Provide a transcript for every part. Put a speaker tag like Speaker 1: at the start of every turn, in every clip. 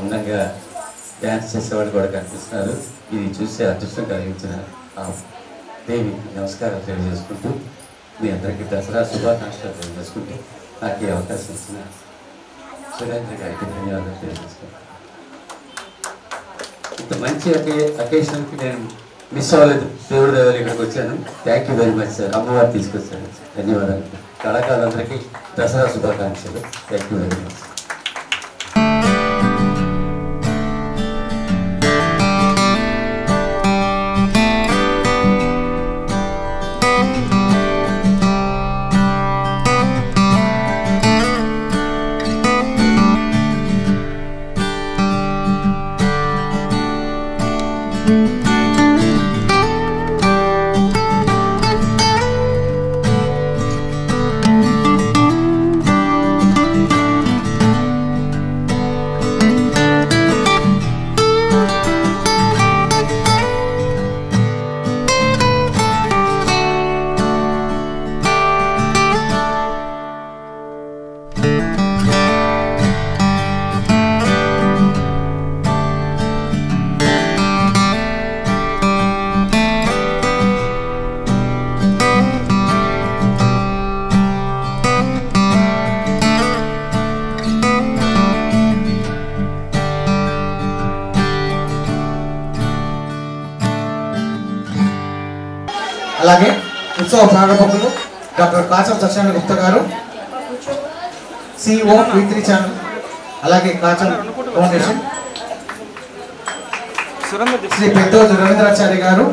Speaker 1: అందంగా డ్యాన్స్ చేసేవాళ్ళు కూడా కనిపిస్తున్నారు. ఇది చూసే అదృష్టం కలిగించిన దేవి నమస్కారాలు తెలియజేసుకుంటూ మీ అందరికీ దసరా శుభాకాంక్షలు తెలియజేసుకుంటూ నాకు ఈ అవకాశం ఇచ్చిన సురేంద్ర గారికి ధన్యవాదాలు తెలియజేసుకుంటాను. ఇంత మంచి అకేషన్కి నేను మిస్ అవ్వలేదు. దేవుడి దేవాలయం ఇక్కడికి వచ్చాను. Thank you very much sir. అమ్మవారు తీసుకొచ్చాను. ధన్యవాదాలు. కళాకారులందరికీ దసరా శుభాకాంక్షలు. Thank you very much.
Speaker 2: అలాగే ఉత్సవ ప్రారంభకులు డాక్టర్ కాచం సత్యనారాయణ గుప్తా గారు, CEO V3 ఛానల్, అలాగే కాచం ఫౌండేషన్, శ్రీ పెద్దోజు రవీంద్రాచార్య గారు,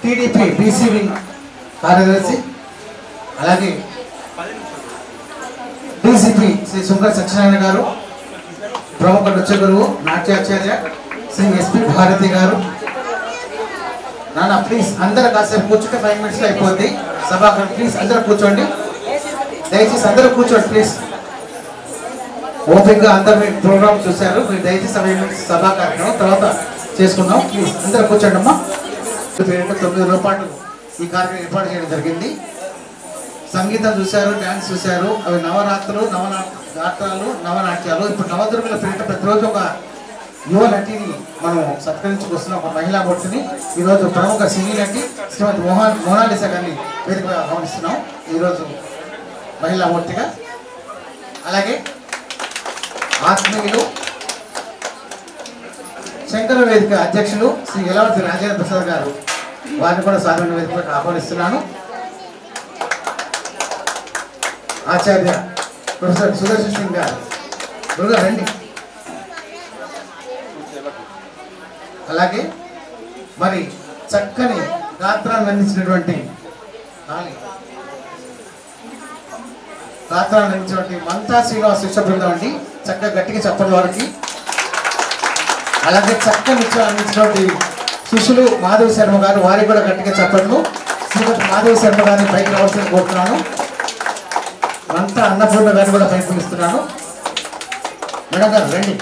Speaker 2: TDP BC వింగ్ కార్యదర్శి, అలాగే DCP శ్రీ సుంకర సత్యనారాయణ గారు, ప్రముఖ నృత్య గురువు నాట్యాచార్య శ్రీ SP భారతి గారు. నాన్న ప్లీజ్ అందరూ కాసేపు కూర్చుంటే 5 minutes అయిపోద్ది సభాకారం. ప్లీజ్ అందరూ కూర్చోండి, దయచేసి అందరూ కూర్చోండి ప్లీజ్. ఓపికగా అందరు మీరు ప్రోగ్రామ్ చూశారు. మీరు దయచేసి 5 minutes సభా కార్యక్రమం తర్వాత చేసుకుందాం. ప్లీజ్ అందరూ కూర్చోండి అమ్మా. 9 రోజుల పాటు ఈ కార్యక్రమం ఏర్పాటు చేయడం జరిగింది. సంగీతం చూశారు, డ్యాన్స్ చూశారు. అవి నవరాత్రులు, నవనాట్యాలు, నవనాట్యాలు. ఇప్పుడు నవదుర్గల పేరిట ప్రతిరోజు ఒక యువ నటిని మనం సత్కరించుకొస్తున్నాం. ఒక మహిళా మూర్తిని ఈరోజు ప్రముఖ సినీ నటి శ్రీమతి మోనాలిసా గారిని వేదిక ఆహ్వానిస్తున్నాం ఈరోజు మహిళా మూర్తిగా. అలాగే ఆత్మీయులు శంకర వేదిక అధ్యక్షులు శ్రీ యలవర్తి రాజేంద్ర ప్రసాద్ గారు, వారిని కూడా సాధారణ వేదికకు ఆహ్వానిస్తున్నాను. ఆచార్య ప్రొఫెసర్ సుదర్శన్ సింగ్ గారు గురుగా రండి. అలాగే మరి చక్కని గాత్రాన్ని అందించినటువంటి మంతా శ్రీనివాస్ శిక్ష బృందం అండి, చక్కగా గట్టిగా చెప్పడం వారికి. అలాగే చక్కని నృత్యం అందించినటువంటి శిష్యులు మాధవి శర్మ గారు, వారికి కూడా గట్టిగా చెప్పట్లు. శ్రీమతి మాధవి శర్మ గారిని పైకి రావాల్సింది కోరుతున్నాను. మంతా అన్నపూర్ణ గారిని కూడా పైకి పిలుస్తున్నాను. మేడం గారు రండి.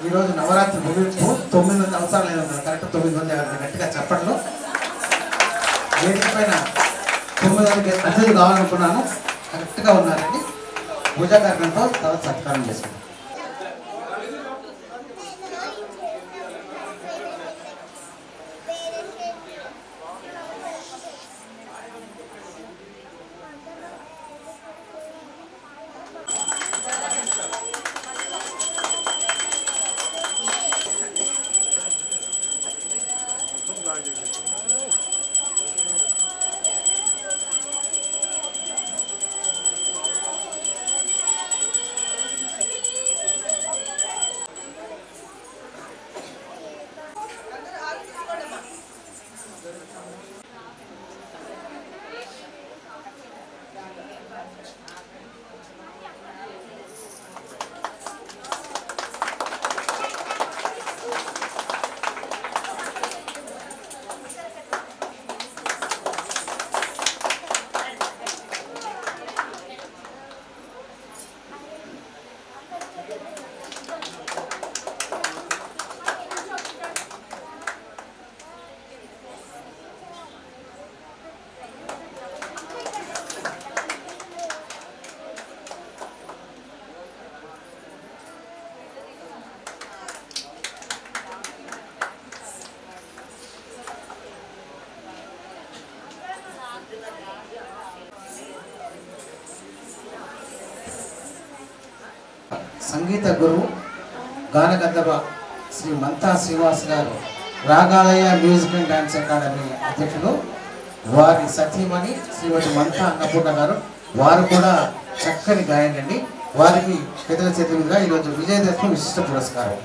Speaker 2: ఈరోజు నవరాత్రి ముగింపు 9 మంది అవసరం లేదు, కరెక్ట్ 9 మంది గట్టిగా చెప్పట్లో. వేదిక పైన 9 మందికి అతిథులు కావాలనుకున్నాను, కరెక్ట్గా ఉన్నారండి. పూజా కార్యక్రమంతో తర్వాత సత్కారం చేసుకుంటాం. సంగీత గురువు గాన గంధర్వ శ్రీ మంతా శ్రీనివాస్ గారు రాగాలయ మ్యూజిక్ అండ్ డాన్స్ అకాడమీ అధ్యక్షులు, వారి సతీమణి శ్రీమతి మంతా అన్నపూర్ణ గారు, వారు కూడా చక్కని గాయనండి. వారికి పెద్దల చేతి మీదుగా ఈరోజు విజయదశమి విశిష్ట పురస్కారం.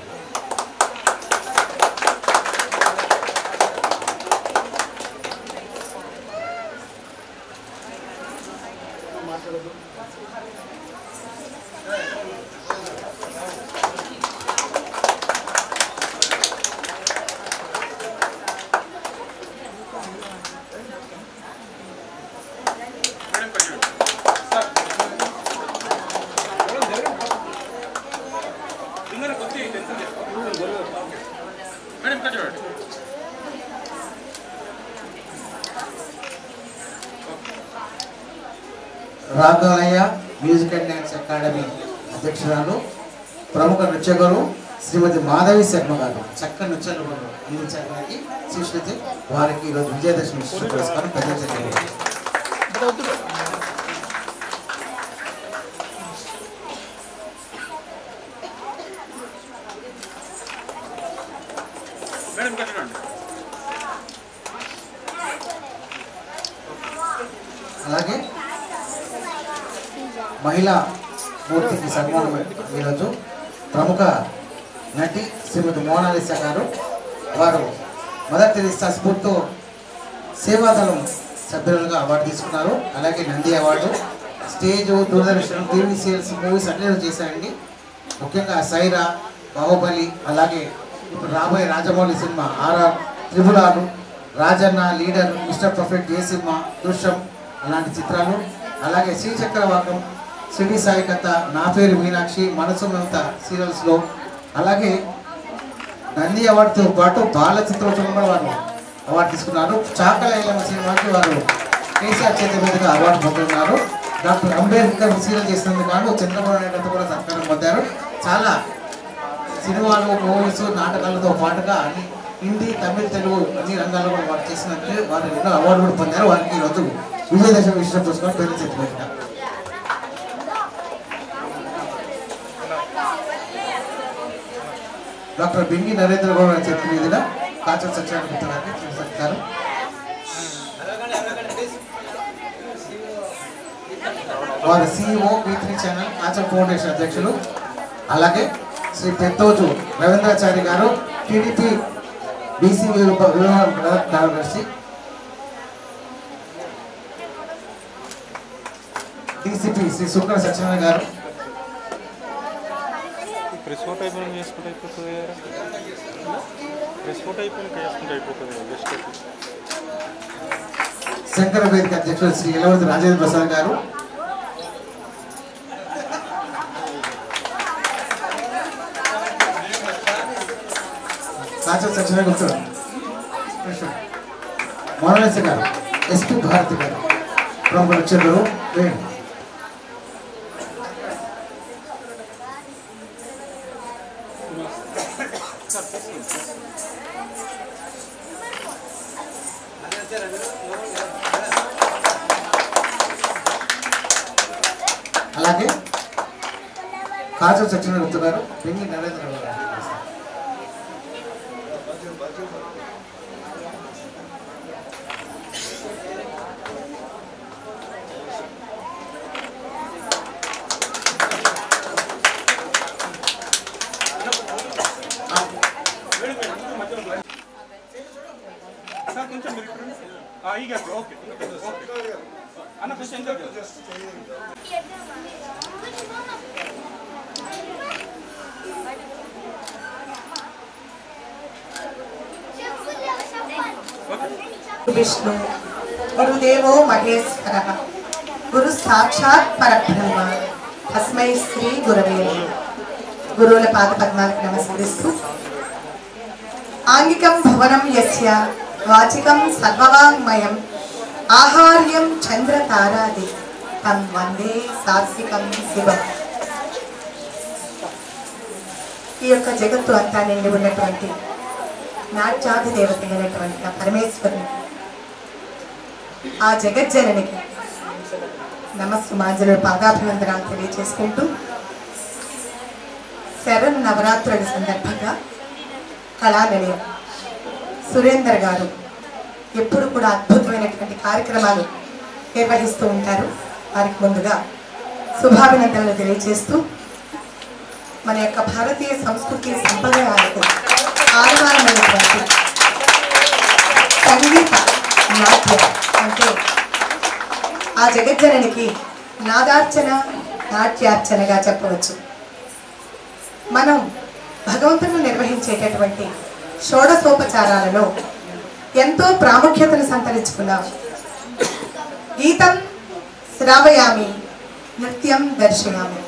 Speaker 2: రాగాలయ మ్యూజిక్ అండ్ డాన్స్ అకాడమీ అధ్యక్షురాలు, ప్రముఖ నృత్య గురువు శ్రీమతి మాధవి శర్మ గారు చక్కని నృత్యాలు అందించడానికి శిష్యులతో వారికి ఈరోజు విజయదశమి విశిష్ట పురస్కారం ప్రకటించడం. అలాగే మహిళా మూర్తికి సన్మానం ఈరోజు ప్రముఖ నటి శ్రీమతి మోనాలిసా గారు, వారు మదర్ తెరీసా స్ఫూర్తితో సేవాదళం సభ్యులుగా అవార్డు తీసుకున్నారు. అలాగే Nandi award, stage, Doordarshan, TV serials, movies అన్ని చేశారండి. ముఖ్యంగా సైరా, బాహుబలి, అలాగే ఇప్పుడు రాబోయే రాజమౌళి సినిమా ఆర్ఆర్, త్రిపురాలు, రాజన్న, లీడర్, మిస్టర్ పర్ఫెక్ట్, ఏ సినిమా, దృశ్యం అలాంటి చిత్రాలు, అలాగే శ్రీచక్రవాకం, సిటీ సాయి కథ, నా పేరు మీనాక్షి, మనసు మమత సీరియల్స్లో, అలాగే నంది అవార్డుతో పాటు బాల చిత్రోత్సవంలో వారు అవార్డు తీసుకున్నారు. చాకల ఐలమ్మ సినిమాకి వారు కేసీఆర్ చేతి మీదుగా అవార్డు పొందుతున్నారు. డాక్టర్ అంబేద్కర్ సీరియల్ చేసినందుకు గాను చంద్రబాబు నాయుడు కూడా సత్కారం పొందారు. చాలా సినిమాలు, మూవీస్, నాటకాలతో పాటుగా అన్ని హిందీ, తమిళ, తెలుగు అన్ని రంగాల్లో కూడా వారు చేసినట్టు వారు ఎన్నో అవార్డు కూడా పొందారు. వారికి ఈరోజు విజయదశమి విశిష్ట పురస్కారం పేరు చెప్పినట్టుగా డాక్టర్ బింగి నరేంద్ర గౌడ్ గారి చేతి మీదుగా కాచల సత్యనారాయణ గారికి సత్కారం. వారి CEO B3 ఛానల్ కాచల్ ఫౌండేషన్ అధ్యక్షులు, అలాగే శ్రీ పెద్దోజు రవీంద్రాచారి గారు టీడీపీ బీసీ కార్యదర్శి, DCP శ్రీ సుక్కర సత్యనారాయణ గారు, శంకర వేదిక అధ్యక్షుడు శ్రీ ఎలవర్తి రాజేంద్ర ప్రసాద్ గారు, కాచల సత్యనారాయణ గుప్తుడు, మోనాలిసా గారు, SP భారతి గారు, ప్రముఖ నృత్యులు వేణు. అలాగే కాచల సత్యనారాయణ గుప్తా గారు, బింగి నరేంద్ర గారు.
Speaker 3: विष्णु गुरुदेवो महेश्वरः गुरु साक्षात् परब्रह्म तस्मै श्री गुरवे नमः. गुरुవుల పాద పద్మాలకు నమస్కరిస్తూ ఆంగికం భవనం యస్య వాచికం సర్వవాంగ్మయం ఆహార్యం చంద్ర తారాది తం వందే సాత్వికం శివం. ఈ యొక్క జగత్తు అంతా నిండి ఉన్నటువంటి నాట్యాది దేవత అయినటువంటి ఆ పరమేశ్వరుని, ఆ జగజ్జననికి నమస్సుమాంజలు పాదాభివందనాలు తెలియచేసుకుంటూ శరణ్ నవరాత్రుల సందర్భంగా కళానిలయం సురేందర్ గారు ఎప్పుడు కూడా అద్భుతమైనటువంటి కార్యక్రమాలు నిర్వహిస్తూ ఉంటారు. వారికి ముందుగా శుభాభినందనలు తెలియజేస్తూ మన యొక్క భారతీయ సంస్కృతి సంప్రదాయాలకు ఆధారమైనటువంటి సంగీత నాట్యం అంటే ఆ జగజ్జననికి నాదార్చన నాట్యార్చనగా చెప్పవచ్చు. మనం భగవంతుని నిర్వహించేటటువంటి షోడశోపచారాలలో ఎంతో ప్రాముఖ్యతను సంతరించుకున్నాం. గీతం శ్రావయామి, నృత్యం దర్శయామి.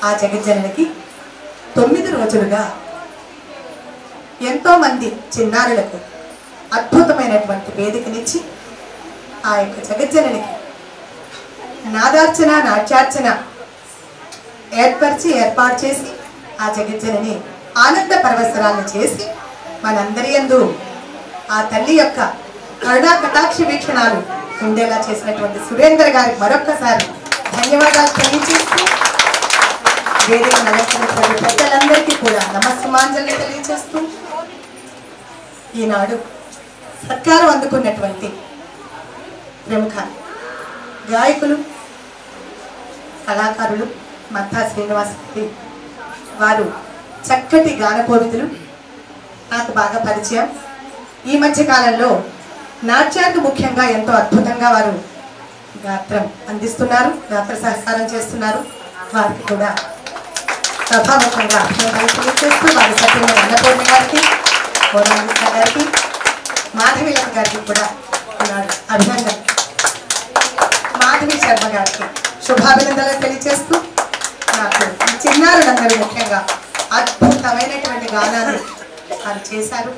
Speaker 3: ఆ జగజ్జననికి 9 రోజులుగా ఎంతో మంది చిన్నారులకు అద్భుతమైనటువంటి వేదికనిచ్చి ఆ యొక్క జగజ్జననికి నాదార్చన నాట్యార్చన ఏర్పాటు చేసి ఆ జగజ్జనని ఆనంద పరవశరాలను చేసి మనందరి యందు ఆ తల్లి యొక్క కరుణా కటాక్ష వీక్షణాలు ఉండేలా చేసినటువంటి సురేందర్ గారికి మరొక్కసారి ధన్యవాదాలు తెలియజేస్తూ వేదిక నడుస్తున్నటువంటి పెద్దలందరికీ కూడా నమస్సుమాంజలి తెలియజేస్తూ ఈనాడు సత్కారం అందుకున్నటువంటి ప్రముఖ గాయకులు కళాకారులు మత్తా శ్రీనివాసరెడ్డి వారు చక్కటి గానకోవిదులు, నాకు బాగా పరిచయం. ఈ మధ్య కాలంలో నాట్యానికి ముఖ్యంగా ఎంతో అద్భుతంగా వారు గాత్రం అందిస్తున్నారు, గాత్ర సహకారం చేస్తున్నారు. వారికి కూడా సభాముఖంగా అభినందనలు తెలియజేస్తూ వారి సభ్యులైన అన్నపూర్ణ గారికి, కోరాంగిస్తా గారికి, మాధవీలత గారికి కూడా అభినందన, మాధవి శర్మ గారికి శుభాభినందనలు తెలియజేస్తూ నాకు ఈ చిన్నారులందరూ ముఖ్యంగా అద్భుతమైనటువంటి గానాన్ని వారు చేశారు.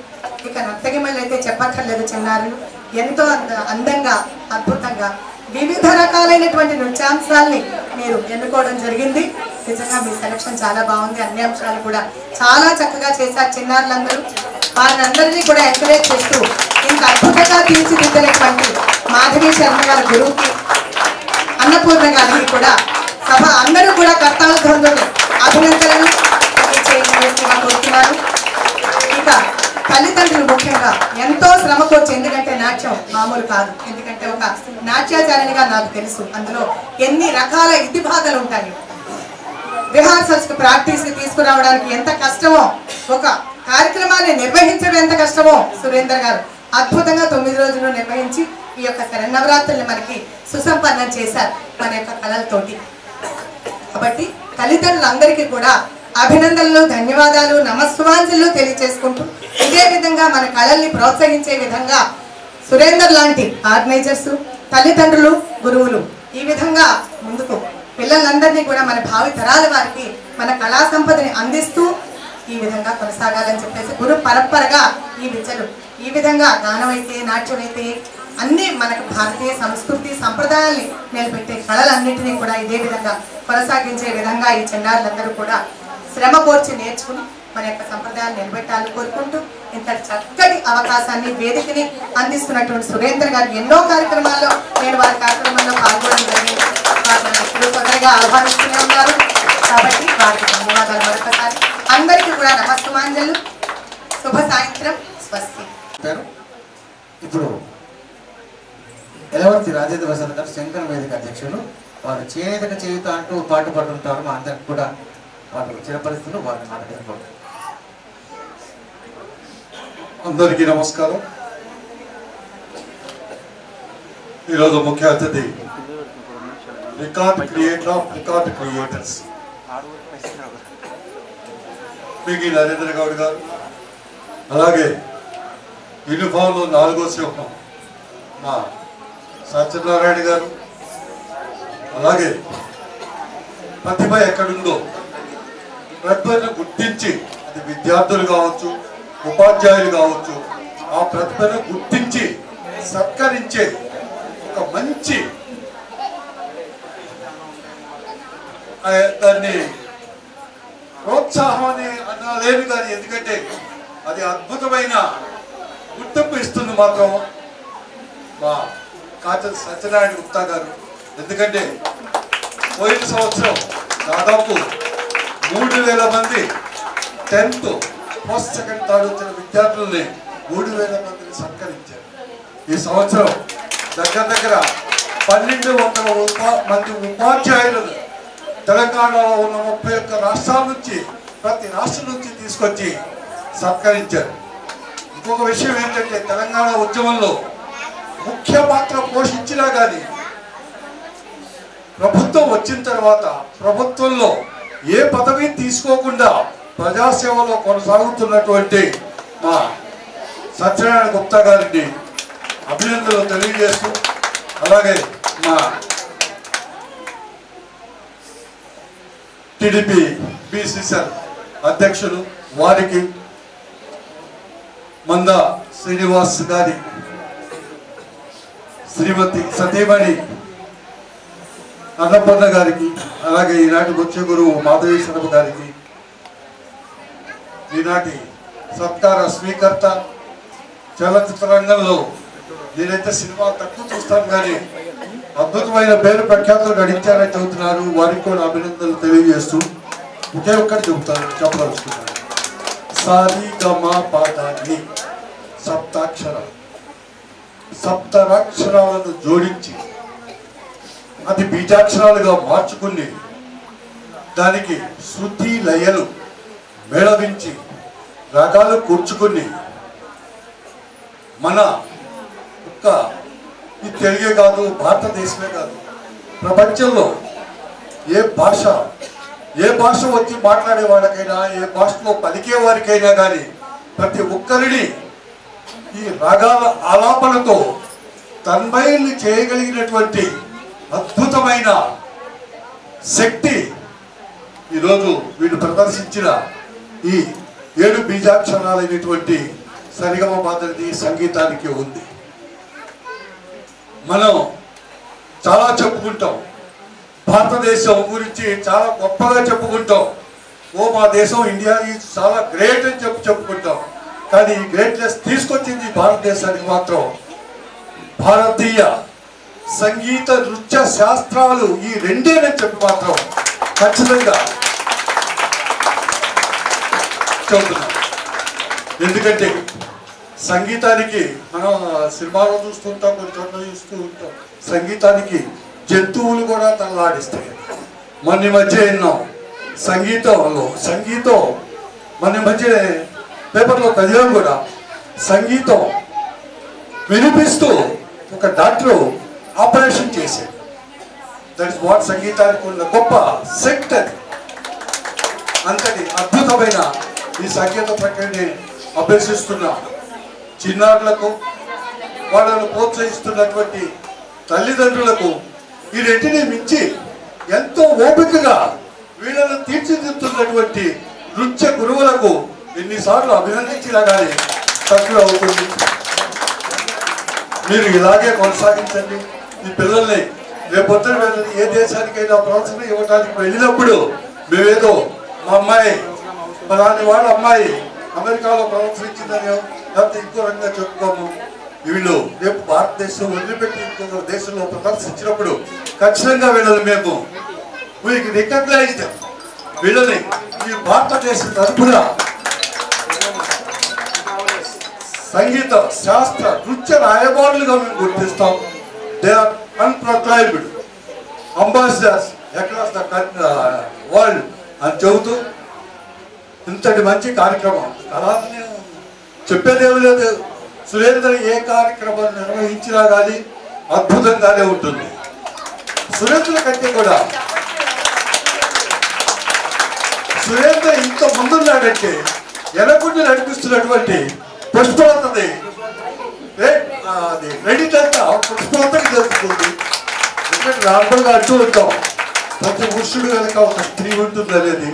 Speaker 3: ఇక నర్తకిమల్లి అయితే చెప్పక్కర్లేదు. చిన్నారులు ఎంతో అందంగా అద్భుతంగా వివిధ రకాలైనటువంటి నృత్యాంశాలని మీరు ఎన్నుకోవడం జరిగింది. నిజంగా మీ సెలక్షన్ చాలా బాగుంది. అన్ని అంశాలు కూడా చాలా చక్కగా చేశారు చిన్నారులందరూ. వారిని అందరినీ కూడా ఎంకరేజ్ చేస్తూ ఇంత అద్భుతంగా తీర్చిదిద్దినటువంటి మాధవి శర్మ గారి గురువుకి, అన్నపూర్ణ గారికి కూడా సభ అందరూ కూడా కర్తాల ధ్వనులు అభినందనలు తెలియజేయవలసిందిగా కోరుతున్నారు. ఇక తల్లిదండ్రులు ముఖ్యంగా ఎంతో శ్రమ కోర్చి, ఎందుకంటే నాట్యం మామూలు కాదు. ఎందుకంటే ఒక నాట్యాచారిణిగా నాకు తెలుసు అందులో ఎన్ని రకాల ఇతిభాగాలు ఉంటాయి. రిహార్సల్స్ ప్రాక్టీస్ కి తీసుకురావడానికి ఎంత కష్టమో, ఒక కార్యక్రమాన్ని నిర్వహించడం ఎంత కష్టమో సురేందర్ గారు అద్భుతంగా 9 రోజులు నిర్వహించి ఈ యొక్క శరన్నవరాత్రుల్ని మనకి సుసంపన్నం చేశారు మన యొక్క కళలతోటి. కాబట్టి తల్లిదండ్రులందరికీ కూడా అభినందనలు, ధన్యవాదాలు, నమస్సుమాంజలు తెలియజేసుకుంటూ ఇదే విధంగా మన కళల్ని ప్రోత్సహించే విధంగా సురేందర్ లాంటి ఆర్గనైజర్స్, తల్లిదండ్రులు, గురువులు ఈ విధంగా ముందుకు పిల్లలందరినీ కూడా మన భావి తరాల వారికి మన కళా సంపదని అందిస్తూ ఈ విధంగా కొనసాగాలని చెప్పేసి గురు పరంపరగా ఈ విద్యలు ఈ విధంగా గానం అయితే, నాట్యం అయితే అన్ని మనకు భారతీయ సంస్కృతి సంప్రదాయాల్ని నిలబెట్టే కళలన్నింటినీ కూడా ఇదే విధంగా కొనసాగించే విధంగా ఈ చిన్నారులందరూ కూడా శ్రమ కోర్చి నేర్చుకుని మన యొక్క సంప్రదాయాలు నిలబెట్టాలని కోరుకుంటూ ఇంత చక్కటి అవకాశాన్ని, వేదికని అందిస్తున్నటువంటి సురేందర్ గారు ఎన్నో కార్యక్రమాల్లో నేను వారి కార్యక్రమంలో పాల్గొనడం జరిగింది. వారు తొందరగా ఆహ్వానిస్తూనే ఉన్నారు. కాబట్టి వారికి ధన్యవాదాలు మరొకసారి. అందరికీ కూడా నమస్సుమాంజలు, శుభ సాయంత్రం, స్వస్తి.
Speaker 2: ఇప్పుడు ఎలవర్తి రాజేంద్ర ప్రసాద్ గారు శంకర వేదిక అధ్యక్షులు. వారు చేనేతక చేయుత అంటూ పాటు పడుతుంటారు. మా అందరికి కూడా వారు చిరపరిస్థితులు వారిని మాట్లాడుకోండి.
Speaker 4: అందరికీ నమస్కారం. ఈరోజు ముఖ్య అతిథి record creator of record creators పిగి నరేంద్ర గౌడ్ గారు, అలాగే యూనిఫామ్లో 4వ సింహం మా సత్యనారాయణ గారు, అలాగే ప్రతిభ ఎక్కడుందో ప్రతిభను గుర్తించి, అది విద్యార్థులు కావచ్చు, ఉపాధ్యాయులు కావచ్చు, ఆ ప్రతిభను గుర్తించి సత్కరించే ఒక మంచి దాన్ని ప్రోత్సాహం అని అనలేదు కానీ, ఎందుకంటే అది అద్భుతమైన గుర్తింపు ఇస్తుంది మాత్రం మా కాచల సత్యనారాయణ గుప్తా గారు. ఎందుకంటే పోయిన సంవత్సరం దాదాపు 3000 మంది 10th ఫస్ట్ సెకండ్ థర్డ్ వచ్చిన విద్యార్థులని 3000 మందిని సత్కరించారు. ఈ సంవత్సరం దగ్గర 1200 మంది ఉపాధ్యాయులను తెలంగాణలో ఉన్న 31 రాష్ట్రాల నుంచి ప్రతి రాష్ట్రం నుంచి తీసుకొచ్చి సత్కరించారు. ఇంకొక విషయం ఏంటంటే తెలంగాణ ఉద్యమంలో ముఖ్య పాత్ర పోషించినా కానీ ప్రభుత్వం వచ్చిన తర్వాత ప్రభుత్వంలో ఏ పదవి తీసుకోకుండా ప్రజాసేవలో కొనసాగుతున్నటువంటి మా సత్యనారాయణ గుప్తా గారిని అభినందనలు తెలియజేస్తూ, అలాగే మా టీడీపీ బీసీసీఎల్ అధ్యక్షులు వారికి, మంద శ్రీనివాస్ గారి శ్రీమతి సతీమణి అన్నపూర్ణ గారికి, అలాగే ఈనాటి ముఖ్య గురువు మాధవేశ్వరరావు గారికి, ఈనాటి సత్కార స్వీకర్త, చలనచిత్ర రంగంలో నేనైతే సినిమా తక్కువ చూస్తాను కానీ అద్భుతమైన పేరు ప్రఖ్యాతులు నడించారని చెబుతున్నారు. వారికి కూడా అభినందనలు తెలియజేస్తూ ఒకే ఒక్కటి చెప్పదలుచుకున్నాను. సారీగమా పాదాన్ని సప్తాక్షరాలను జోడించి అది బీజాక్షరాలుగా మార్చుకుని దానికి శృతి లయలు మేళవించి రాగాలు కూర్చుకుని మన ఒక్క ఈ తెలుగే కాదు, భారతదేశమే కాదు, ప్రపంచంలో ఏ భాష వచ్చి మాట్లాడే వాళ్ళకైనా, ఏ భాషలో పలికే వారికైనా కానీ ప్రతి ఒక్కరిని ఈ రాగాల ఆలాపనతో తన్మయుల్ని చేయగలిగినటువంటి అద్భుతమైన శక్తి ఈరోజు వీళ్ళు ప్రదర్శించిన ఈ 7 బీజాక్షరాలైనటువంటి సరిగమ పద్ధతి సంగీతానికి ఉంది. మనం చాలా చెప్పుకుంటాం, భారతదేశం గురించి చాలా గొప్పగా చెప్పుకుంటాం. మా దేశం ఇండియా చాలా గ్రేట్ అని చెప్పుకుంటాం. కానీ ఈ గ్రేట్నెస్ తీసుకొచ్చింది భారతదేశానికి మాత్రం భారతీయ సంగీత నృత్య శాస్త్రాలు ఈ రెండేనని చెప్పి మాత్రం ఖచ్చితంగా చెబుతున్నాం. ఎందుకంటే సంగీతానికి మనం సినిమాలో చూస్తుంటాం, కొన్ని చోట్ల చూస్తూ ఉంటాం, సంగీతానికి జంతువులు కూడా తల్లాడిస్తాయి. మొన్న మధ్య విన్నాం సంగీతం మొన్న మధ్య పేపర్లో చదివాం కూడా, సంగీతం వినిపిస్తూ ఒక డాక్టర్ ఆపరేషన్ చేశాడు. దట్ ఇస్ వాట్ సంగీతానికి ఉన్న గొప్ప శక్తి. అది అంతటి అద్భుతమైన ఈ సంగీత ప్రక్రియని అభ్యసిస్తున్న చిన్నారులకు, వాళ్ళను ప్రోత్సహిస్తున్నటువంటి తల్లిదండ్రులకు, ఈ రెంటిని మించి ఎంతో ఓపికగా వీళ్ళను తీర్చిదిద్దుతున్నటువంటి నృత్య గురువులకు ఎన్నిసార్లు అభినందించినా కానీ తక్కువ అవుతుంది. మీరు ఇలాగే కొనసాగించండి. ఈ పిల్లల్ని రేపొద్దున వెళ్ళి ఏ దేశానికైనా ప్రోత్సాహం ఇవ్వడానికి వెళ్ళినప్పుడు మేమేదో మా అమ్మాయి పలాని వాళ్ళ అమ్మాయి అమెరికాలో ప్రోత్సహించిందని లేకపోతే ఇంకో రంగా చెప్పుకోము. వీళ్ళు రేపు భారతదేశం వదిలిపెట్టి ఇంకొక దేశంలో ప్రదర్శించినప్పుడు ఖచ్చితంగా వీళ్ళని మేము రికగ్నైజ్ వీళ్ళని ఈ భారతదేశం తరఫున సంగీత శాస్త్ర నృత్య రాయబారులుగా మేము గుర్తిస్తాం. They are unproclaimed ambassadors across the world అని చెబుతూ ఇంతటి మంచి కార్యక్రమం అలానే చెప్పేదేమీ లేదు. సురేంద్ర ఏ కార్యక్రమం నిర్వహించినా కానీ అద్భుతంగానే ఉంటుంది. సురేంద్ర కంటే కూడా సురేంద్ర ఇంత ముందున్నాడంటే ఎనకుండి నడిపిస్తున్నటువంటి పుష్పలతది అది క్రెడిట్ అంతా పుష్పలతకి జరుగుతుంది. ఎందుకంటే నార్మల్గా అంటూ ఉంటాం, ప్రతి పురుషుడు కనుక ఒక స్త్రీ ఉంటుంది అనేది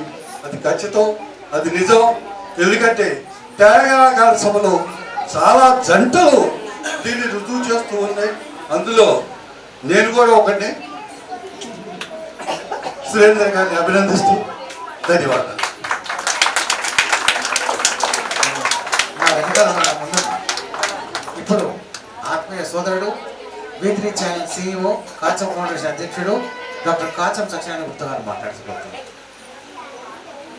Speaker 4: అది ఖచ్చితం, అది నిజం. ఎందుకంటే తెలంగాణ సభలో చాలా జంటలు దీన్ని రుజువు చేస్తూ ఉన్నాయి. అందులో నేను కూడా ఒకటి. సురేంద్ర గారిని అభినందిస్తూ ధన్యవాదాలు.
Speaker 2: ఇప్పుడు ఆత్మీయ సోదరుడు V3 channel CEO Kacham foundation అధ్యక్షుడు డాక్టర్ కాచం సత్యనారాయణ గుప్తా గారు మాట్లాడుతున్నారు.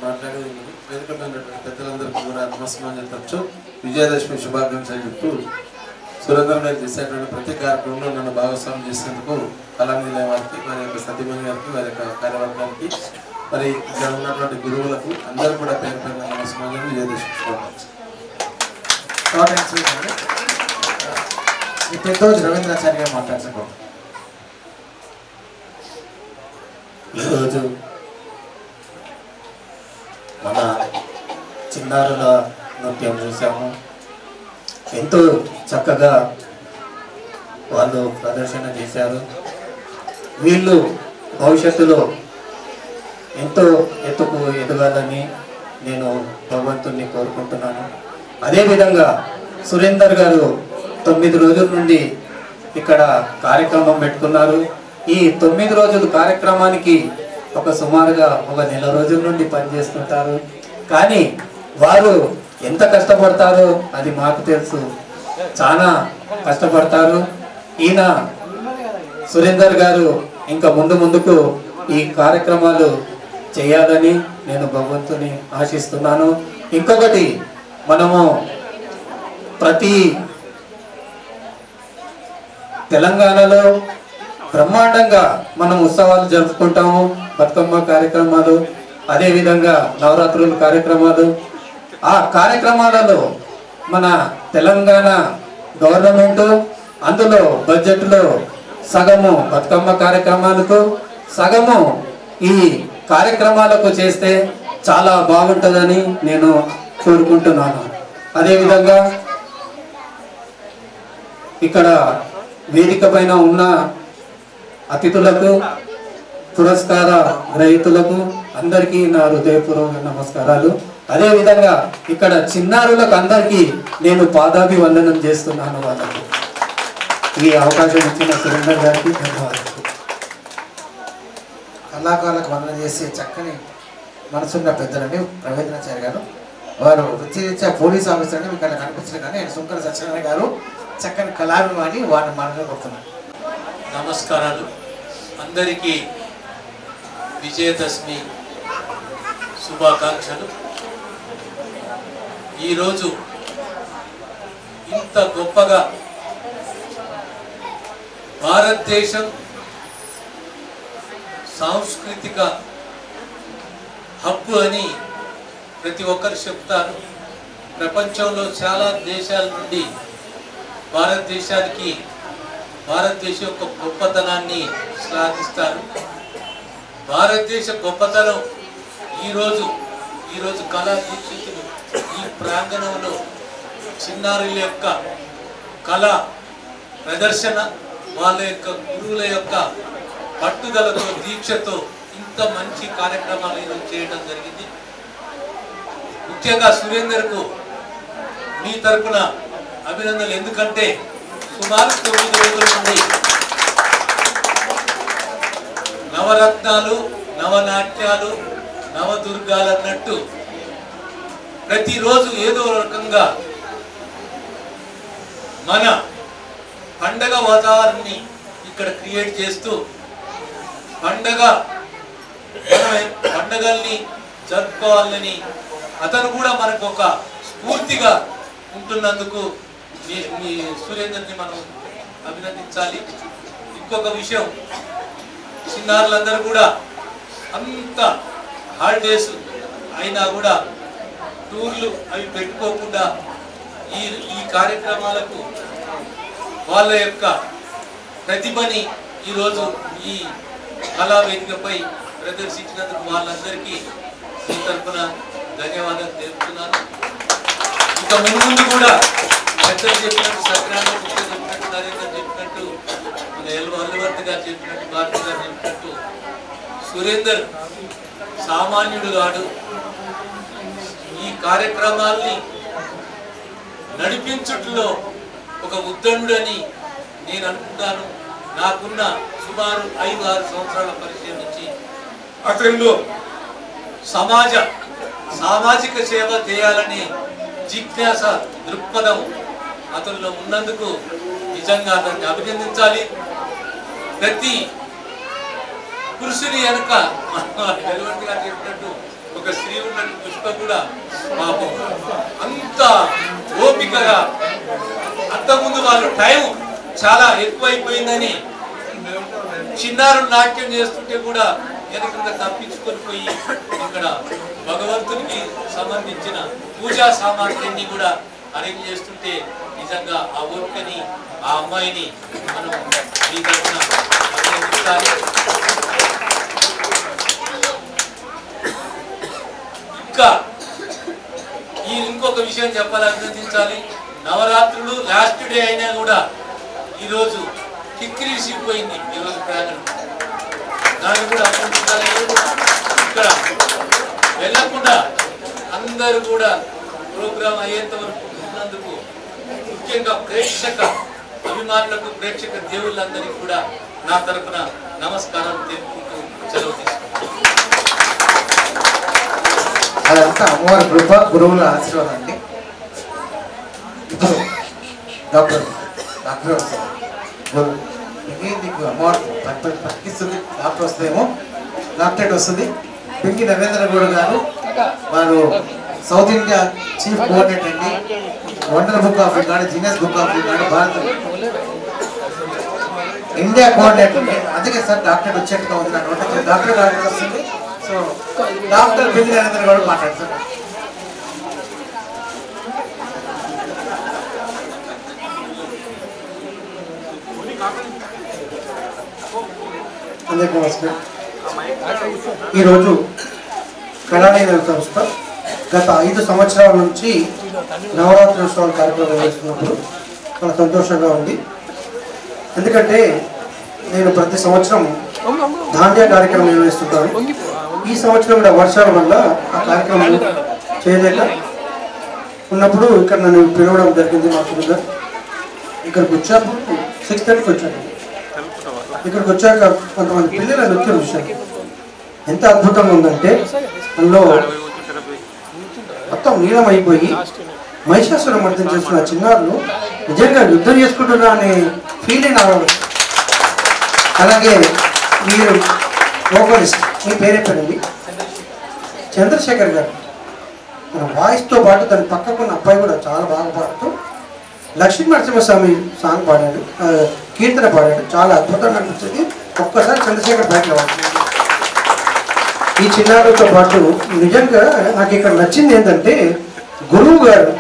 Speaker 5: మాట్లాడేది వేదిక మీద పెద్దలందరికీ కూడా నమస్కారం చెప్పచ్చు. విజయదశమి శుభాకాంక్షలు చెప్తూ సురేందర్ గారు చేసేటువంటి ప్రతి కార్యక్రమంలో నన్ను భాగస్వామ్యం చేసేందుకు కళానిలయ వారికి, వారి యొక్క సతీమణి గారికి, వారి యొక్క కార్యవర్గానికి, మరి ఇక్కడ ఉన్నటువంటి గురువులకు అందరూ కూడా పేరు పేరు నమస్కారం. విజయదశమి శుభాకాంక్షలు.
Speaker 2: ఈ పెద్దోజు రవీంద్రాచార్య గారు మాట్లాడుతున్నారు.
Speaker 6: ఈరోజు మన చిన్నారుల నృత్యం చూసాము. ఎంతో చక్కగా వాళ్ళు ప్రదర్శన చేశారు. వీళ్ళు భవిష్యత్తులో ఎంతో ఎత్తుకు ఎదగాలని నేను భగవంతుణ్ణి కోరుకుంటున్నాను. అదేవిధంగా సురేందర్ గారు 9 రోజుల నుండి ఇక్కడ కార్యక్రమం పెట్టుకున్నారు. ఈ 9 రోజుల కార్యక్రమానికి సుమారుగా 1 నెల రోజుల నుండి పనిచేస్తుంటారు. కానీ వారు ఎంత కష్టపడతారో అది మాకు తెలుసు. చాలా కష్టపడతారు. ఈయన సురేందర్ గారు ఇంకా ముందుకు ఈ కార్యక్రమాలు చేయాలని నేను భగవంతుని ఆశిస్తున్నాను. ఇంకొకటి, మనము ప్రతి తెలంగాణలో బ్రహ్మాండంగా మనం ఉత్సవాలు జరుపుకుంటాము. బతుకమ్మ కార్యక్రమాలు, అదేవిధంగా నవరాత్రుల కార్యక్రమాలు. ఆ కార్యక్రమాలలో మన తెలంగాణ గవర్నమెంట్ అందులో బడ్జెట్లో సగము బతుకమ్మ కార్యక్రమాలకు, సగము ఈ కార్యక్రమాలకు చేస్తే చాలా బాగుంటుందని నేను కోరుకుంటున్నాను. అదేవిధంగా ఇక్కడ వేదిక పైన ఉన్న అతిథులకు, పురస్కార గ్రహీతులకు అందరికీ నా హృదయపూర్వక నమస్కారాలు. అదేవిధంగా ఇక్కడ చిన్నారులకు అందరికీ నేను పాదాభివందనం చేస్తున్నాను. వాళ్ళకు ఈ అవకాశం ఇచ్చిన సురేందర్ గారికి ధన్యవాదాలు.
Speaker 2: కళాకారులకు వందన చేసే చక్కని మనసున్న పెద్దలండి రవీంద్రాచార్య గారు. వారు వృత్తిరీత్యా పోలీస్ ఆఫీసర్ అని మీకు అలా కనిపించారు, కానీ ఆయన శంకర సత్యనారాయణ గారు చక్కని కళాభిమాని. వారిని మనలో కొడుతున్నారు.
Speaker 7: నమస్కారాలు అందరికీ. విజయదశమి శుభాకాంక్షలు. ఈరోజు ఇంత గొప్పగా భారతదేశం సాంస్కృతిక హబ్బు అని ప్రతి ఒక్కరు చెప్తారు. ప్రపంచంలో చాలా దేశాల నుండి భారతదేశం యొక్క గొప్పతనాన్ని శ్లాఘిస్తారు. భారతదేశ గొప్పతనం ఈరోజు కళా దీక్షితులు ఈ ప్రాంగణంలో చిన్నారుల యొక్క కళ ప్రదర్శన, వాళ్ళ యొక్క గురువుల యొక్క పట్టుదలతో, దీక్షతో ఇంత మంచి కార్యక్రమాలు ఈరోజు చేయడం జరిగింది. ముఖ్యంగా సురేందర్కు మీ తరపున అభినందనలు. ఎందుకంటే సుమారు 9 రోజుల నుండి నవరత్నాలు, నవనాట్యాలు, నవదుర్గాలు అన్నట్టు ప్రతిరోజు ఏదో రకంగా మన పండగ వాతావరణాన్ని ఇక్కడ క్రియేట్ చేస్తూ పండగల్ని జరుపుకోవాలని అతను కూడా మనకు ఒక స్ఫూర్తిగా ఉంటున్నందుకు మీ సురేందర్ని మనం అభినందించాలి. ఇంకొక విషయం, చిన్నారులందరూ కూడా అంత హాలిడేస్ అయినా కూడా టూర్లు అవి పెట్టుకోకుండా ఈ కార్యక్రమాలకు వాళ్ళ యొక్క ప్రతిభని ఈరోజు ఈ కళా వేదికపై ప్రదర్శించినందుకు వాళ్ళందరికీ మీ తరఫున ధన్యవాదాలు తెలుపుతున్నాను. ఇంకా ముందు కూడా పెద్దలు చెప్పినట్టు, సత్యనారాయణ గుప్తా చెప్పినట్టు, నరేంద్ర చెప్పినట్టు, మన అల్లువర్తి గారు చెప్పినట్టు, భారతి గారు చెప్పినట్టు, సురేందర్ సామాన్యుడు కాడు. ఈ కార్యక్రమాల్ని నడిపించుట్లో ఒక ఉద్దండుడని నేను అనుకుంటాను. నాకున్న సుమారు 5-6 సంవత్సరాల పరిచయం నుంచి అతనిలో సామాజిక సేవ చేయాలని జిజ్ఞాస దృక్పథం అతనిలో ఉన్నందుకు నిజంగా అతన్ని అభినందించాలి. ప్రతి పురుషుని వెనుక వెలువెంటిగా చెప్పినట్టు ఒక స్త్రీ ఉన్నట్టు పుష్ప కూడా పాపం అంత ఓపికగా అంతకుముందు వాళ్ళు టైం చాలా ఎక్కువైపోయిందని చిన్నారులు నాట్యం చేస్తుంటే కూడా వెనక తప్పించుకొని పోయి ఇక్కడ భగవంతునికి సంబంధించిన పూజా సామాగ్రిని కూడా అరేంజ్ చేస్తుంటే నిజంగా ఆ ఓపికని ఆ అమ్మాయిని మనం ఈ తరఫున అభినందించాలి. ఇంకా ఇంకొక విషయం చెప్పాలి, అభినందించాలి. నవరాత్రులు లాస్ట్ డే అయినా కూడా ఈరోజు కిక్కిరిసిపోయింది. ఈరోజు ప్రాంగణం దాన్ని కూడా అభినందించాలి. ఇక్కడ వెళ్ళకుండా అందరూ కూడా ప్రోగ్రాం అయ్యేంత వరకు ఉన్నందుకు ముఖ్యంగా ప్రేక్షక అభిమానులకు ప్రేక్షక దేవుళ్ళందరికీ కూడా నా తరఫున నమస్కారం తెలుపుకుంటూ సెలవు తీసుకుంటాను.
Speaker 2: అదంతా అమ్మవారి కృప, గురువుల ఆశీర్వాదం అండి. ఇప్పుడు డాక్టర్ వస్తారు, నీకు అమ్మవారు ప్రకటిస్తుంది. డాక్టర్ వస్తేమో డాక్టరేట్ వస్తుంది. పింకి నరేంద్ర గౌడ్ గారు వారు సౌత్ ఇండియా చీఫ్ కోఆర్డినేటర్ అండి. Wonder book of record, genius book of record, భారత ఇండియా కోఆర్డినేటర్. అందుకే సార్ డాక్టరేట్ వచ్చేట్టుగా ఉంది. నా డాక్టరేట్ వస్తుంది. సో డాక్టర్ పింకి నరేంద్ర గౌడ్ మాట్లాడతారు. అందరికీ నమస్కారం. ఈరోజు కళానిలయం సంస్థ గత 5 సంవత్సరాల నుంచి నవరాత్రి ఉత్సవాల కార్యక్రమం నిర్వహిస్తున్నప్పుడు చాలా సంతోషంగా ఉంది. ఎందుకంటే నేను ప్రతి సంవత్సరం దాండియా కార్యక్రమం నిర్వహిస్తుంటాను. ఈ సంవత్సరం కూడా వర్షాల వల్ల ఆ కార్యక్రమం చేయలేక ఉన్నప్పుడు ఇక్కడ నన్ను పిలవడం జరిగింది. మా పిల్లలు ఇక్కడికి వచ్చాక 6:30కి వచ్చాను. ఇక్కడికి వచ్చాక కొంతమంది పిల్లల నృత్యం చూశాను. ఎంత అద్భుతంగా ఉందంటే అందులో మొత్తం నీలమైపోయి మహిషాసుర మర్దన చేస్తున్న చిన్నారులు నిజంగా యుద్ధం చేసుకుంటున్నా అనే ఫీలింగ్ రావడం. అలాగే మీరు వోకలిస్ట్, మీ పేరేంటండి? చంద్రశేఖర్ గారు. మన వాయిస్తో పాటు దాని పక్కకున్న అబ్బాయి కూడా చాలా బాగా పాడుతూ లక్ష్మీ నరసింహస్వామి సాంగ్ పాడాడు, కీర్తన పాడాడు. చాలా అద్భుతంగా అనిపించింది. ఒక్కసారి చంద్రశేఖర్ బయటలో ఈ చిన్నారులతో పాటు నిజంగా నాకు ఇక్కడ నచ్చింది ఏంటంటే గురువు గారు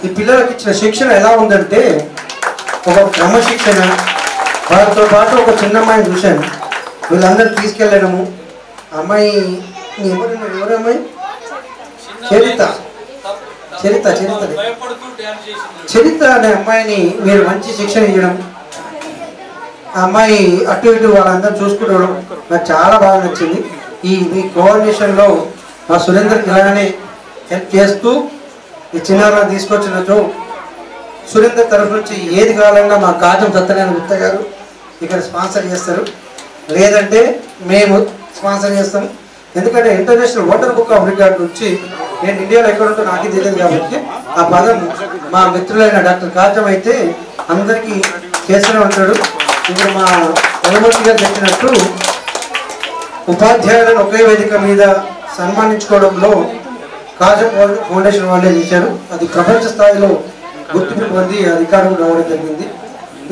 Speaker 2: ఈ పిల్లలకి ఇచ్చిన శిక్షణ ఎలా ఉందంటే ఒక క్రమశిక్షణ. వారితో పాటు ఒక చిన్న అమ్మాయిని చూశాను. వీళ్ళందరూ తీసుకెళ్ళడము. అమ్మాయి ఎవరు అమ్మాయి? చరిత అనే అమ్మాయిని మీరు మంచి శిక్షణ ఇవ్వడం, ఆ అమ్మాయి అటు ఇటు వాళ్ళందరూ చూసుకుంటడం నాకు చాలా బాగా నచ్చింది. మీ కోఆర్డినేషన్లో మా సురేందర్కి ఇలానే హెల్ప్ చేస్తూ ఈ చిన్నారులను తీసుకొచ్చినట్టు సురేందర్ తరఫు నుంచి ఏది కావాలన్నా మా కాజం సత్యనారాయణ గుప్తా గారు ఇక్కడ స్పాన్సర్ చేస్తారు, లేదంటే మేము స్పాన్సర్ చేస్తాం. ఎందుకంటే international water book of record నుంచి నేను ఇండియాలో ఎక్కడ ఉంటో నాకే తెలియదు కాబట్టి ఆ పదం మా మిత్రులైన డాక్టర్ కాజం అయితే అందరికీ చేస్తూనే ఉంటాడు. ఇప్పుడు మా అనుమతి గారు చెప్పినట్టు ఉపాధ్యాయులను ఒకే వేదిక మీద సన్మానించుకోవడంలో కాజం ఫౌండేషన్ వాళ్ళే చేశారు. అది ప్రపంచ స్థాయిలో గుర్తింపు పొంది ఆ రికార్డు రావడం జరిగింది.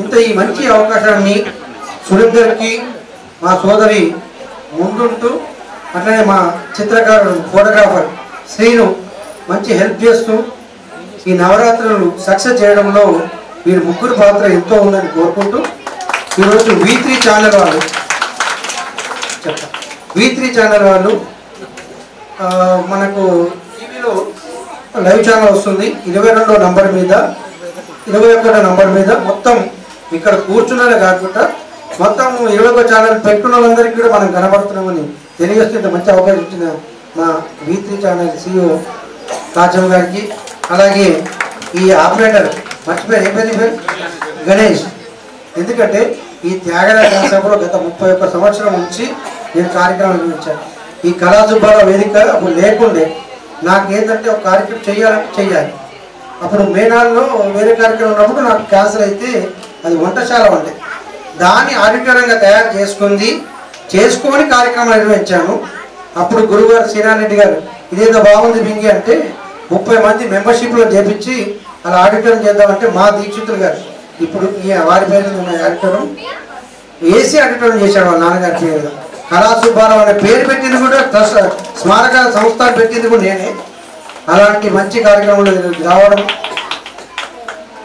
Speaker 2: ఇంత ఈ మంచి అవకాశాన్ని సురేందర్కి మా సోదరి ముందుంటూ అట్లనే మా చిత్రకారుడు ఫోటోగ్రాఫర్ శ్రీను మంచి హెల్ప్ చేస్తూ ఈ నవరాత్రులు సక్సెస్ చేయడంలో వీరి ముగ్గురు పాత్ర ఎంతో ఉందని కోరుకుంటూ ఈరోజు V3 ఛానల్ వాళ్ళు మనకు టీవీలో లైవ్ ఛానల్ వస్తుంది. 22వ నంబర్ మీద 21వ నంబర్ మీద మొత్తం ఇక్కడ కూర్చున్నదే కాకుండా మొత్తం 20వ ఛానల్ పెట్టుకున్న వాళ్ళందరికీ కూడా మనం కనబడుతున్నామని తెలియజేస్తే మంచి అవకాశం ఇచ్చిన మా V3 ఛానల్ CEO కాజం గారికి, అలాగే ఈ ఆపరేటర్ మర్చిపోయారు ఏ పేరు గణేష్. ఎందుకంటే ఈ త్యాగరాజ సభలో గత 31 సంవత్సరం నుంచి నేను కార్యక్రమం నిర్వహించాను. ఈ కళాసుబ్బాల వేదిక అప్పుడు లేకుండే. నాకు ఏంటంటే ఒక కార్యక్రమం చెయ్యాలి. అప్పుడు మేనాల్లో వేరే కార్యక్రమం ఉన్నప్పుడు నాకు క్యాన్సర్ అయితే అది వంటశాల ఉండే.
Speaker 8: దాన్ని ఆడిటోరియంగా తయారు చేసుకొని కార్యక్రమం నిర్వహించాను. అప్పుడు గురుగారు శ్రీనారెడ్డి గారు ఇదేదో బాగుంది బింగి అంటే 30 మంది మెంబర్షిప్లో చేపించి అలా ఆడిటోరియం చేద్దామంటే మా దీక్షితులు గారు ఇప్పుడు వారి పేరు ఉన్న ఆడిటోరియం ఏసీ ఆడిటోరియం చేశాడు వాళ్ళ నాన్నగారి పేరు. కళా సుబ్బారావు అనే పేరు పెట్టింది కూడా స్మారక సంస్థ పెట్టింది కూడా నేనే. అలాంటి మంచి కార్యక్రమాలు రావడం,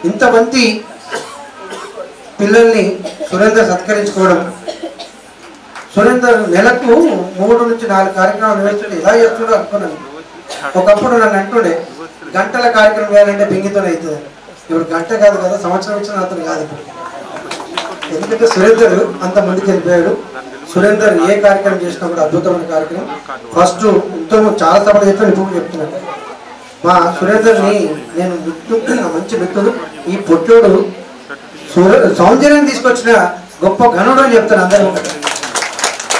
Speaker 8: ఇంతమంది పిల్లల్ని సురేందర్ సత్కరించుకోవడం. సురేందర్ నెలకు 3 నుంచి 4 కార్యక్రమాలు నిర్వహిస్తుంటే ఇలా చేస్తుండో అనుకున్నాను. ఒకప్పుడు నన్ను అంటుండే గంటల కార్యక్రమం చేయాలంటే బింగితోనే అవుతుంది. ఇప్పుడు గంట కాదు కదా, సంవత్సరం ఇచ్చిన అతను కాదు ఇప్పుడు. ఎందుకంటే సురేందర్ అంత ముందుకు వెళ్ళిపోయాడు. సురేందర్ ఏ కార్యక్రమం చేసినా కూడా అద్భుతమైన కార్యక్రమం. ఫస్ట్ ఇంతకు చాలా సభలు చెప్పాను, ఇప్పుడు చెప్తున్నాను. మా సురేందర్ని నేను మంచి మిత్రుడు. ఈ పొట్టోడు సౌందర్యం తీసుకొచ్చిన గొప్ప ఘనుడు అని చెప్తాను అందరూ.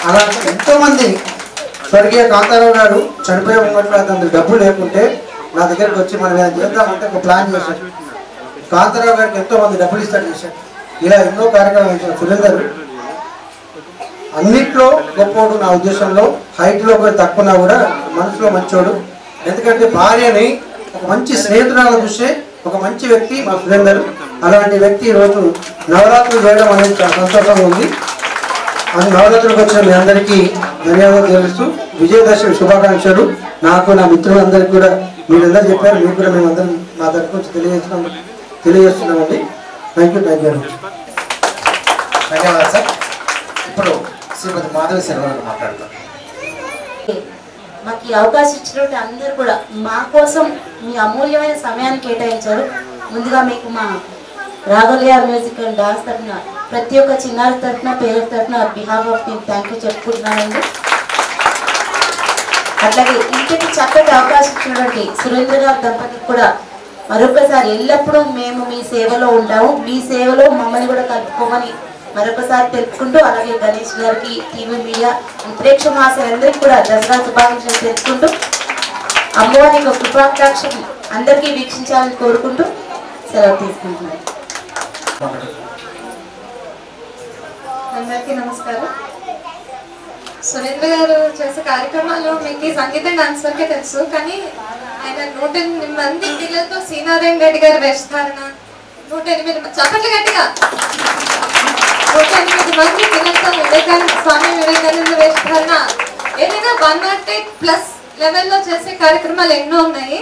Speaker 8: అలా ఎంతోమంది స్వర్గీయ కాంతారావు గారు చనిపోయే ఉన్నట్లు అతను డబ్బులు లేకుంటే నా దగ్గరికి వచ్చి మనం ఏదైనా చేద్దామంటే ఒక ప్లాన్ చేశాడు. కాంతారావు గారికి ఎంతోమంది డబ్బులు ఇస్తాడు చేశాడు. ఇలా ఎన్నో కార్యక్రమాలు చేశాడు సురేందర్. అన్నిట్లో గొప్పోడు నా ఉద్దేశంలో. హైట్లో కూడా తక్కువనా కూడా మనసులో మంచోడు. ఎందుకంటే భార్యని ఒక మంచి స్నేహితురాలు చూసే ఒక మంచి వ్యక్తి మా సురేందర్. అలాంటి వ్యక్తి ఈరోజు నవరాత్రులు చేయడం అనేది చాలా సంతోషంగా ఉంది. అది నవరాత్రులకు వచ్చిన మీ అందరికీ ధన్యవాదాలు తెలుస్తూ విజయదశమి శుభాకాంక్షలు. నాకు నా మిత్రులందరికీ కూడా మీరందరూ చెప్పారు, మీకు కూడా మేమందరం మా తరఫు నుంచి తెలియజేస్తున్నామండి. Thank you very much.
Speaker 2: ధన్యవాదాలు సార్. ఇప్పుడు శ్రీమతి మాధవి శర్మ మాట్లాడతాం.
Speaker 9: మాకు ఈ అవకాశం ఇచ్చినటువంటి అందరూ కూడా మా కోసం మీ అమూల్యమైన సమయాన్ని కేటాయించారు. ముందుగా మీకు మా రాఘవలియార్ మ్యూజిక్ అండ్ డాన్స్ తరఫున ప్రతి ఒక్క చిన్నారి తరఫున పేరెంట్ తరఫున behalf of team thank you చెప్పుకుంటున్నానండి. అట్లాగే ఇంటికి చక్కటి అవకాశం ఇచ్చినటువంటి సురేంద్ర గారి దంపతికి కూడా మరొకసారి ఎల్లప్పుడూ మేము మీ సేవలో ఉంటాము, మీ సేవలో మమ్మల్ని కూడా కలుపుకోమని మరొకసారి తెలుపుకుంటూ, అలాగే గణేష్ గారికి, టీవీ మీడియా ప్రేక్ష మహాశయులందరికీ కూడా దసరా శుభాకాంక్షలు తెలుపుకుంటూ అమ్మవారి యొక్క కృపాకటాక్షం అందరికీ వీక్షించాలని కోరుకుంటూ సెలవు తీసుకుంటున్నాను.
Speaker 10: అందరికీ నమస్కారం. సురేంద్ర గారు చేసే కార్యక్రమాల్లో మీకు ఈ సంగీతం డాన్స్ వరకే తెలుసు, కానీ ఆయన 108 మంది పిల్లలతో శ్రీనారాయణ రెడ్డి గారి వేషధారణ, 108 చప్పట్లు గట్టిగా 108 మంది పిల్లలతో స్వామి వివేకానంద వేషధారణ, ఏదైనా 108+ లెవెల్లో చేసే కార్యక్రమాలు ఎన్నో ఉన్నాయి.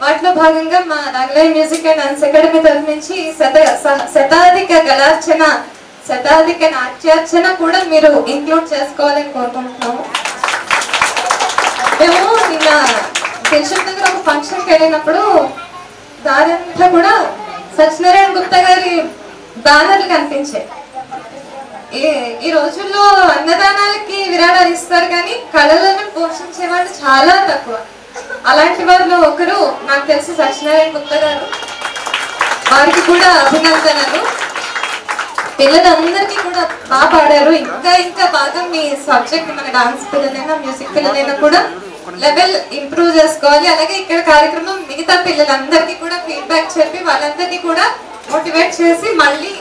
Speaker 10: వాటిలో భాగంగా మా రాఘవలియార్ మ్యూజిక్ అండ్ డాన్స్ అకాడమీ తరఫు నుంచి శతాధిక కళార్చన, శతాధిక నాట్యార్చన కూడా మీరు ఇంక్లూడ్ చేసుకోవాలని కోరుకుంటున్నాము. మేము నిన్న దిల్షుక్ దగ్గర ఒక ఫంక్షన్కి వెళ్ళినప్పుడు దారంతా కూడా సత్యనారాయణ గుప్తా గారి బ్యానర్లు కనిపించాయి. ఈ రోజుల్లో అన్నదానాలకి విరాళాలు ఇస్తారు కానీ కళలను పోషించే వాళ్ళు చాలా తక్కువ. అలాంటి వారిలో ఒకరు నాకు తెలిసి సత్యనారాయణ గుప్తా గారు. వారికి కూడా అభినందనలు. పిల్లలందరికీ కూడా బాగా పాడారు. ఇంకా బాగా మీ సబ్జెక్ట్, మన డాన్స్ పిల్లలైనా మ్యూజిక్ పిల్లలైనా కూడా లెవెల్ ఇంప్రూవ్ చేసుకోవాలి. అలాగే ఇక్కడ కార్యక్రమం మిగతా పిల్లలందరికీ కూడా ఫీడ్బ్యాక్ చెప్పి వాళ్ళందరినీ కూడా మోటివేట్ చేసి మళ్ళీ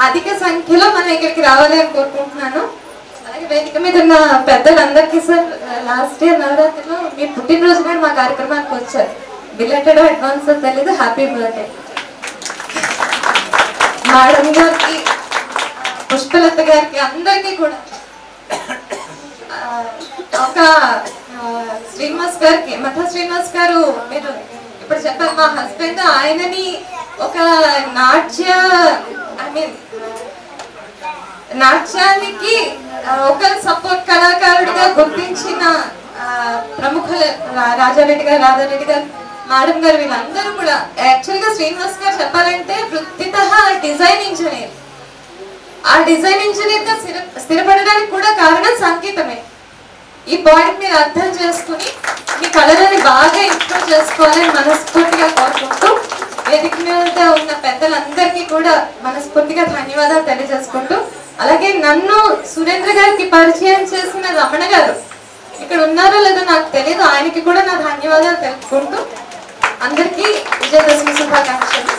Speaker 10: అధిక సంఖ్యలో మనం ఇక్కడికి రావాలి అని కోరుకుంటున్నాను. అలాగే వేదిక మీద ఉన్న పెద్దలందరికీ సార్, లాస్ట్ ఇయర్ నవరాత్రిలో మీ పుట్టినరోజు నాడు మా కార్యక్రమానికి వచ్చారు. బిలేటెడ్ అడ్వాన్స్ తెలీదు, హ్యాపీ బర్త్డే. మేడం గారికి, పుష్పలత గారికి, అందరికీ కూడా, ఒక శ్రీనివాస్ గారికి, మఠ శ్రీనివాస్ గారు మీరు ఇప్పుడు చెప్పారు, మా హస్బెండ్ ఆయనని ఒక నాట్యానికి ఒక సపోర్ట్ కళాకారుడిగా గుర్తించిన ప్రముఖులు రాజారెడ్డి గారు, రాధారెడ్డి గారు, మేడం గారు, వీళ్ళందరూ కూడా యాక్చువల్గా శ్రీనివాస్ గారు చెప్పాలంటే వృత్తితః డిజైన్ ఇంజనీర్. ఆ డిజైన్ ఇంజనీర్ గా స్థిరపడడానికి కూడా కారణం సంగీతమే. ఈ పాయింట్ మీరు అర్థం చేసుకుని మీ కళలని బాగా ఇంప్రూవ్ చేసుకోవాలని మనస్ఫూర్తిగా కోరుకుంటూ వేదిక మీద ఉన్న పెద్దలందరికీ కూడా మనస్ఫూర్తిగా ధన్యవాదాలు తెలియజేసుకుంటూ, అలాగే నన్ను సురేంద్ర గారికి పరిచయం చేసిన రమణ గారు ఇక్కడ ఉన్నారో లేదో నాకు తెలియదు, ఆయనకి కూడా నా ధన్యవాదాలు తెలుపుకుంటూ అందరికీ విజయదశమి శుభాకాంక్షలు.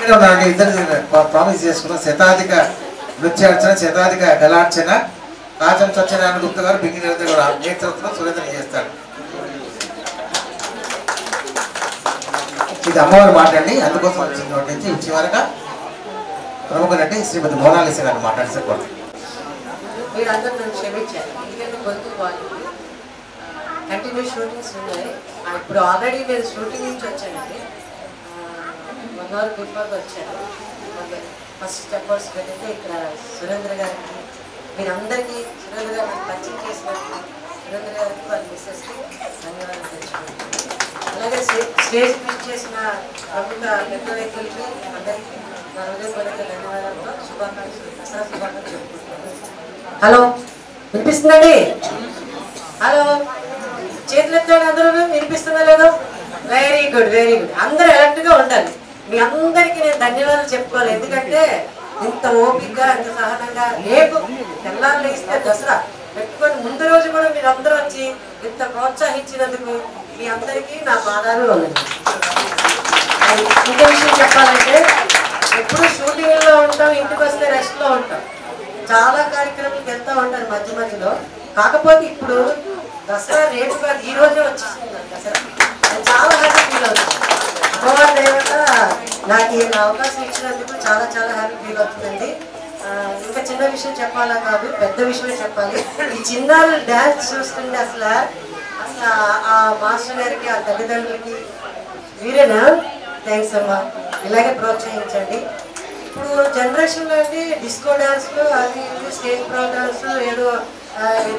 Speaker 8: ఇద్దరు ప్రామిస్ చేసుకున్నాం. శతాధిక నృత్యార్చన, శతాధిక గలార్చన కాచం సత్యనారాయణ గుప్త గారు బింగి నిరంతరం కూడా నేతృత్వంలో సురేంద్ర చేస్తాడు. ఇది అమ్మవారు మాట్లాడి అందుకోసం వచ్చిన నోటి నుంచి చివరగా ప్రముఖ నటి శ్రీమతి మోనాలిస గారు మాట్లాడితే
Speaker 11: మీరందరూ నన్ను క్షమించారు. ఎందుకంటే గొంతు బాగుంది. కంటిన్యూ షూటింగ్స్ ఉన్నాయి. ఇప్పుడు ఆల్రెడీ నేను షూటింగ్ నుంచి వచ్చానండి. 1 hour బిఫోర్గా వచ్చాను. ఫస్ట్ చెప్పాల్సి పెట్టితే ఇక్కడ సురేంద్ర గారికి మీరందరికీ సురేంద్ర గారు పరిచయం చేసినట్టు సురేంద్ర గారికి వాళ్ళ మిస్సెస్కి ధన్యవాదాలు తెలుసుకుంటున్నాను. అలాగే స్టేజ్ పిచ్ చేసిన ప్రముఖ పెద్ద వ్యక్తులకి అందరికీ నా హృదయపూర్వక ధన్యవాదాలతో శుభాకాంక్షలు, దసరా శుభాకాంక్షలు చెప్పుకుంటున్నాను. హలో, వినిపిస్తుందండి? హలో, చేతులు ఎత్తండి అందరూ. వినిపిస్తుందా లేదో? Very good, very good. అందరూ అలర్ట్గా ఉండాలి. మీ అందరికీ నేను ధన్యవాదాలు చెప్పుకోవాలి. ఎందుకంటే ఇంత ఓపికగా, ఇంత సహనంగా రేపు తెల్లారులు ఇస్తే దసరా పెట్టుకొని ముందు రోజు కూడా మీరు అందరూ వచ్చి ఇంత ప్రోత్సహించినందుకు మీ అందరికీ నా పాదాలు ఉన్నాయి. ఇంకో విషయం చెప్పాలంటే ఎప్పుడు షూటింగ్లో ఉంటాం, ఇంటికి వస్తే రెస్ట్లో ఉంటాం. చాలా కార్యక్రమాలకు వెళ్తూ ఉంటారు మధ్య మధ్యలో. కాకపోతే ఇప్పుడు దసరా రేపు కాదు, ఈ రోజే వచ్చేస్తుంది దసరా. నేను చాలా హ్యాపీ ఫీల్ అవుతుంది. అమ్మవారి దేవత నాకు ఈ అవకాశం ఇచ్చినందుకు చాలా చాలా హ్యాపీ ఫీల్ అవుతుందండి. ఇంకా చిన్న విషయం చెప్పాలా కాదు, పెద్ద విషయమే చెప్పాలి. ఈ చిన్నారులు డ్యాన్స్ చూస్తుంటే అసలు ఆ మాస్టర్ గారికి, ఆ తల్లిదండ్రులకి వీరేనా థ్యాంక్స్ అమ్మా. ఇలాగే ప్రోత్సహించండి. ఇప్పుడు జనరేషన్లో అంటే డిస్కో డ్యాన్స్లు, అది స్టేజ్ ప్రోగ్రామ్స్, ఏదో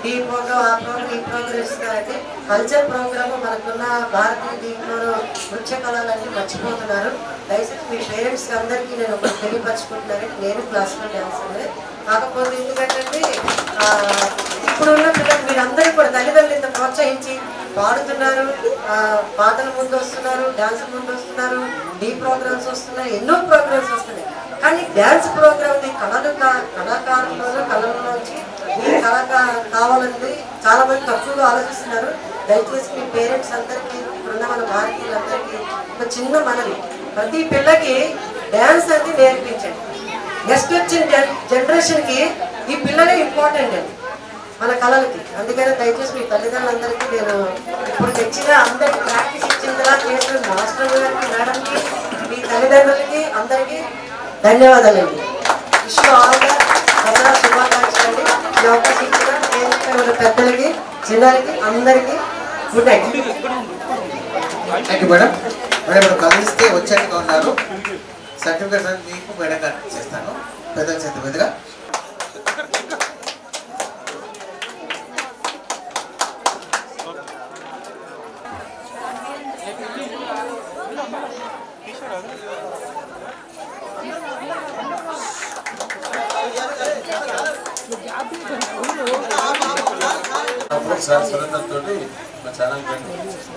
Speaker 11: డీ ప్రోగ్రామ్, ఆ ప్రోగ్రామ్, ఈ ప్రోగ్రామ్ ఇస్తారంటే కల్చర్ ప్రోగ్రామ్ మనకున్న భారతీయ దీంట్లో నృత్య కళలన్నీ మర్చిపోతున్నారు. దయచేసి మీ పేరెంట్స్కి అందరికీ నేను ఒకటి తెలియపరచుకుంటున్నానంటే నేను క్లాసికల్ డాన్సర్. కాకపోతే ఎందుకంటే ఇప్పుడున్న పిల్లలు మీరందరూ కూడా తల్లిదండ్రులు ఇంత ప్రోత్సహించి పాడుతున్నారు, పాటల ముందు వస్తున్నారు, డాన్స్ ముందు వస్తున్నారు, డీ ప్రోగ్రామ్స్ వస్తున్నాయి, ఎన్నో ప్రోగ్రామ్స్ వస్తున్నాయి. కానీ డ్యాన్స్ ప్రోగ్రామ్ని కళాకారులలో కళల్లోంచి ఈ కళ కావాలని చాలా మంది తక్కువగా ఆలోచిస్తున్నారు. దయచేసి మీ పేరెంట్స్ అందరికీ, ఇప్పుడున్న మన భారతీయులందరికీ ఒక చిన్న మనవి, ప్రతి పిల్లకి డ్యాన్స్ అనేది నేర్పించండి. నెక్స్ట్ వచ్చిన జనరేషన్కి ఈ పిల్లలే ఇంపార్టెంట్ అండి మన కళలకి. అందుకని దయచేసి మీ తల్లిదండ్రులందరికీ నేను ఇప్పుడు తెచ్చిన అందరికి ప్రాక్టీస్ ఇచ్చిందిలా చేసిన మాస్టర్ గారికి, మేడంకి, మీ తల్లిదండ్రులకి అందరికీ ధన్యవాదాలండి. Wish you all the Dasara శుభాకాంక్షలు అండి. ఈ అవకాశం ఇచ్చిన పెద్దలకి, చిన్నలకి అందరికీ good night.
Speaker 8: Thank you madam. Madam ఇప్పుడు కలిస్తే వచ్చేట్టుగా ఉన్నారు. సర్టిఫికేట్ మీకు మేడం గారు చేస్తాను. పెద్ద చేతి పెద్దగా
Speaker 5: సురేందర్ తోటి మా ఛానల్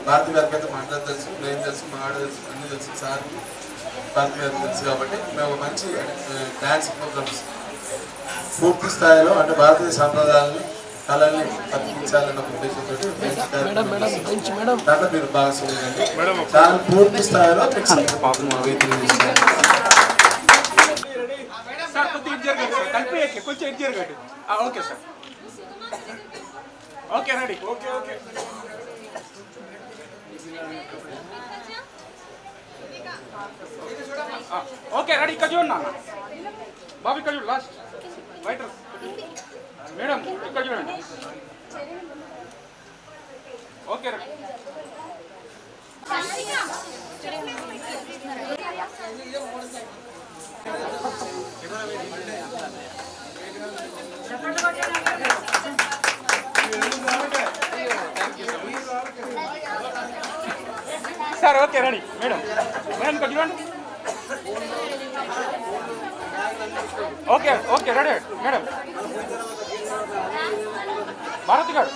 Speaker 5: భారతి గారికి అయితే మాట్లాడి తెలుసు, నేను తెలుసు, మా ఆడ తెలుసు, అన్నీ తెలుసు. సార్ భారతి గారికి తెలుసు కాబట్టి మేము మంచి డ్యాన్స్ ప్రోగ్రామ్స్ పూర్తి స్థాయిలో అంటే భారతీయ సాంప్రదాయాలని, కళల్ని బతికించాలన్న ఉద్దేశంతో దాంట్లో మీరు భాగస్వామ్యండి. ఛానల్ పూర్తి స్థాయిలో
Speaker 12: okay sir, okay ready, okay okay. Okay ready. ఇక్కడ చూడండి నాన్న బాబు, ఇక్కడ చూడు లాస్ట్ రైటర్ మేడం, ఇక్కడ చూడండి. Okay ready. Sir okay ready. Madam madam ఇక్కడ చూడండి. Okay okay ready madam. Bharathi గారు